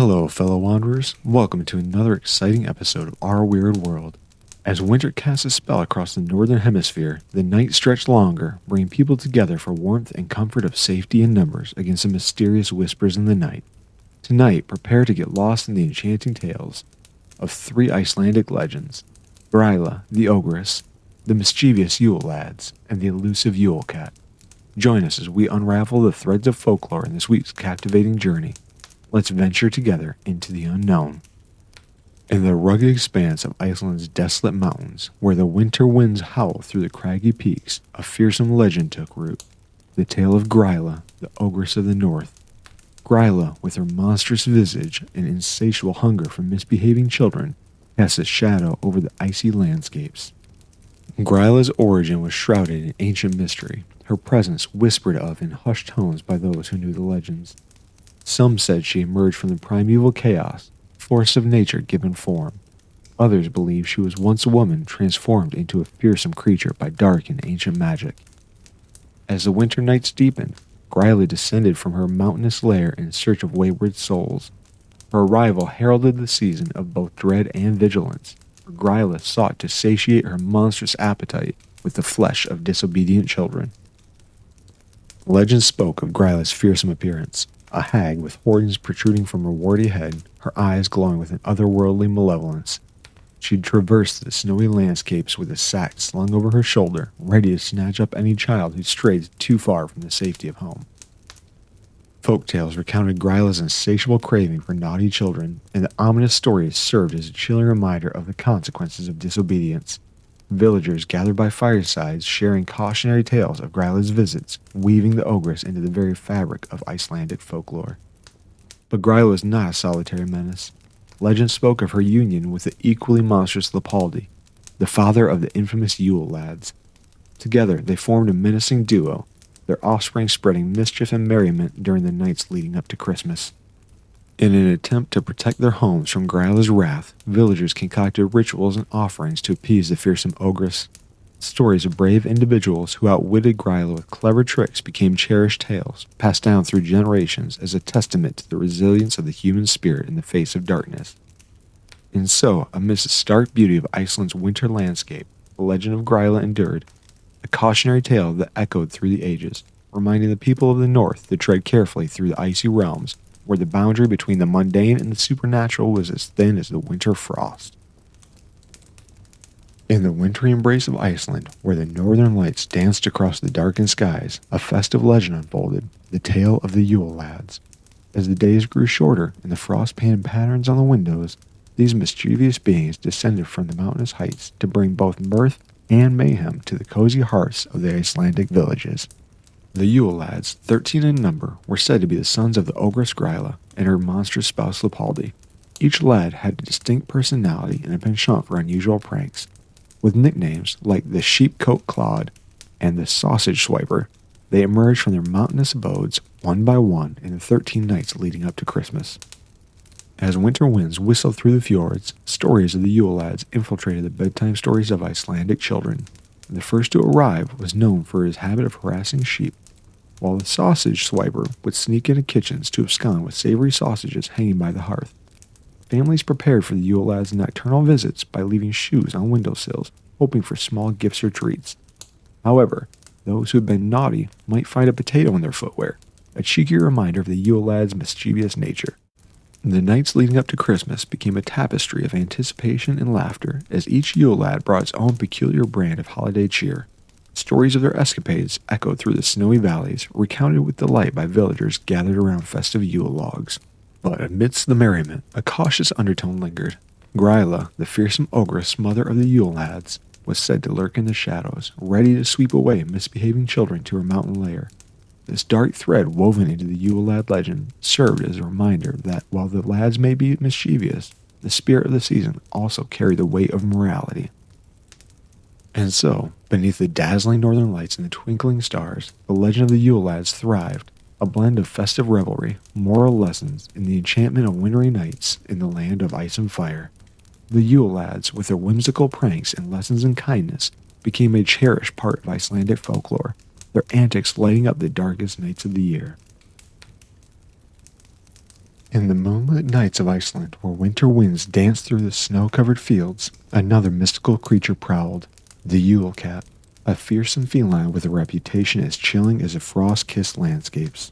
Hello, fellow wanderers. Welcome to another exciting episode of Our Weird World. As winter casts a spell across the northern hemisphere, the night stretched longer, bringing people together for warmth and comfort of safety in numbers against the mysterious whispers in the night. Tonight, prepare to get lost in the enchanting tales of three Icelandic legends: Gryla, the ogress, the mischievous Yule Lads, and the elusive Yule Cat. Join us as we unravel the threads of folklore in this week's captivating journey. Let's venture together into the unknown. In the rugged expanse of Iceland's desolate mountains, where the winter winds howl through the craggy peaks, a fearsome legend took root. The tale of Gryla, the ogress of the north. Gryla, with her monstrous visage and insatiable hunger for misbehaving children, casts a shadow over the icy landscapes. Gryla's origin was shrouded in ancient mystery, her presence whispered of in hushed tones by those who knew the legends. Some said she emerged from the primeval chaos, force of nature given form. Others believed she was once a woman transformed into a fearsome creature by dark and ancient magic. As the winter nights deepened, Gryla descended from her mountainous lair in search of wayward souls. Her arrival heralded the season of both dread and vigilance, for Gryla sought to satiate her monstrous appetite with the flesh of disobedient children. Legend spoke of Gryla's fearsome appearance. A hag with horns protruding from her warty head, her eyes glowing with an otherworldly malevolence. She traversed the snowy landscapes with a sack slung over her shoulder, ready to snatch up any child who strayed too far from the safety of home. Folktales recounted Gryla's insatiable craving for naughty children, and the ominous stories served as a chilling reminder of the consequences of disobedience. Villagers gathered by firesides sharing cautionary tales of Gryla's visits, weaving the ogress into the very fabric of Icelandic folklore. But Gryla was not a solitary menace. Legend spoke of her union with the equally monstrous Lapaldi, the father of the infamous Yule Lads. Together they formed a menacing duo, their offspring spreading mischief and merriment during the nights leading up to Christmas. In an attempt to protect their homes from Gryla's wrath, villagers concocted rituals and offerings to appease the fearsome ogress. Stories of brave individuals who outwitted Gryla with clever tricks became cherished tales, passed down through generations as a testament to the resilience of the human spirit in the face of darkness. And so, amidst the stark beauty of Iceland's winter landscape, the legend of Gryla endured, a cautionary tale that echoed through the ages, reminding the people of the north to tread carefully through the icy realms, where the boundary between the mundane and the supernatural was as thin as the winter frost. In the wintry embrace of Iceland, where the northern lights danced across the darkened skies, a festive legend unfolded, the tale of the Yule Lads. As the days grew shorter and the frost-painted patterns on the windows, these mischievous beings descended from the mountainous heights to bring both mirth and mayhem to the cozy hearths of the Icelandic villages. The Yule Lads, 13 in number, were said to be the sons of the ogress Gryla and her monstrous spouse Lapaldi. Each lad had a distinct personality and a penchant for unusual pranks. With nicknames like the Sheepcoat Clod and the Sausage Swiper, they emerged from their mountainous abodes one by one in the 13 nights leading up to Christmas. As winter winds whistled through the fjords, stories of the Yule Lads infiltrated the bedtime stories of Icelandic children. The first to arrive was known for his habit of harassing sheep, while the sausage swiper would sneak into kitchens to abscond with savory sausages hanging by the hearth. Families prepared for the Yule Lads' nocturnal visits by leaving shoes on windowsills, hoping for small gifts or treats. However, those who had been naughty might find a potato in their footwear, a cheeky reminder of the Yule Lads' mischievous nature. The nights leading up to Christmas became a tapestry of anticipation and laughter as each Yule Lad brought its own peculiar brand of holiday cheer. Stories of their escapades echoed through the snowy valleys, recounted with delight by villagers gathered around festive Yule logs. But amidst the merriment, a cautious undertone lingered. Gryla, the fearsome ogress mother of the Yule Lads, was said to lurk in the shadows, ready to sweep away misbehaving children to her mountain lair. This dark thread woven into the Yule Lad legend served as a reminder that while the lads may be mischievous, the spirit of the season also carried the weight of morality. And so, beneath the dazzling northern lights and the twinkling stars, the legend of the Yule Lads thrived, a blend of festive revelry, moral lessons, and the enchantment of wintry nights in the land of ice and fire. The Yule Lads, with their whimsical pranks and lessons in kindness, became a cherished part of Icelandic folklore, their antics lighting up the darkest nights of the year. In the moonlit nights of Iceland, where winter winds danced through the snow-covered fields, another mystical creature prowled, the Yule cat, a fearsome feline with a reputation as chilling as the frost-kissed landscapes.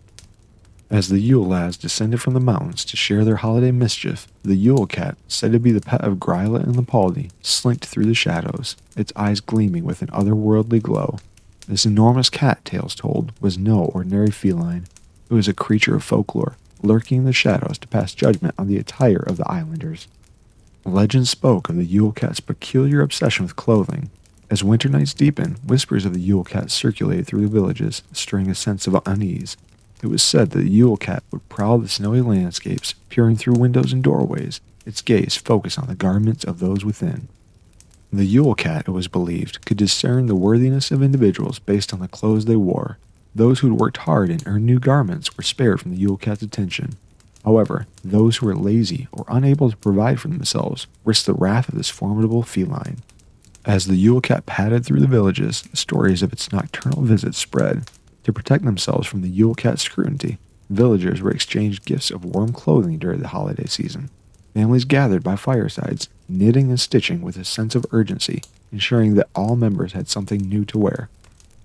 As the Yule Lads descended from the mountains to share their holiday mischief, the Yule cat, said to be the pet of Gryla and the Paldi, slinked through the shadows, its eyes gleaming with an otherworldly glow. This enormous cat, tales told, was no ordinary feline. It was a creature of folklore, lurking in the shadows to pass judgment on the attire of the islanders. Legend spoke of the Yule cat's peculiar obsession with clothing. As winter nights deepened, whispers of the Yule cat circulated through the villages, stirring a sense of unease. It was said that the Yule cat would prowl the snowy landscapes, peering through windows and doorways, its gaze focused on the garments of those within. The Yule cat, it was believed, could discern the worthiness of individuals based on the clothes they wore. Those who had worked hard and earned new garments were spared from the Yule cat's attention. However, those who were lazy or unable to provide for themselves risked the wrath of this formidable feline. As the Yule cat padded through the villages, stories of its nocturnal visits spread. To protect themselves from the Yule cat's scrutiny, villagers were exchanged gifts of warm clothing during the holiday season. Families gathered by firesides, knitting and stitching with a sense of urgency, ensuring that all members had something new to wear.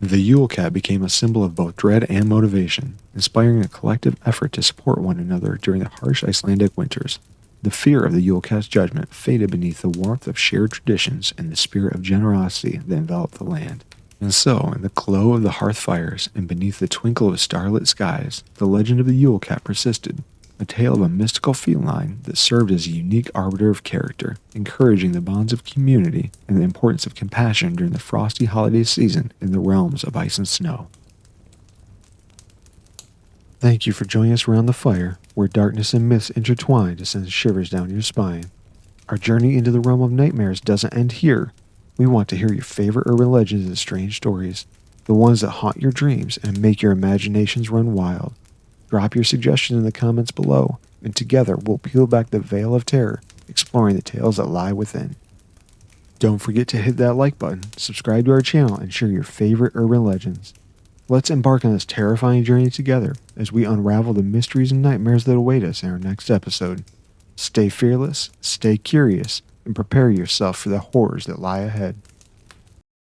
The Yule cat became a symbol of both dread and motivation, inspiring a collective effort to support one another during the harsh Icelandic winters. The fear of the Yule cat's judgment faded beneath the warmth of shared traditions and the spirit of generosity that enveloped the land. And so, in the glow of the hearth fires and beneath the twinkle of starlit skies, the legend of the Yule cat persisted, a tale of a mystical feline that served as a unique arbiter of character, encouraging the bonds of community and the importance of compassion during the frosty holiday season in the realms of ice and snow. Thank you for joining us around the fire, where darkness and myths intertwine to send shivers down your spine. Our journey into the realm of nightmares doesn't end here. We want to hear your favorite urban legends and strange stories, the ones that haunt your dreams and make your imaginations run wild. Drop your suggestions in the comments below, and together we'll peel back the veil of terror, exploring the tales that lie within. Don't forget to hit that like button, subscribe to our channel, and share your favorite urban legends. Let's embark on this terrifying journey together as we unravel the mysteries and nightmares that await us in our next episode. Stay fearless, stay curious, and prepare yourself for the horrors that lie ahead.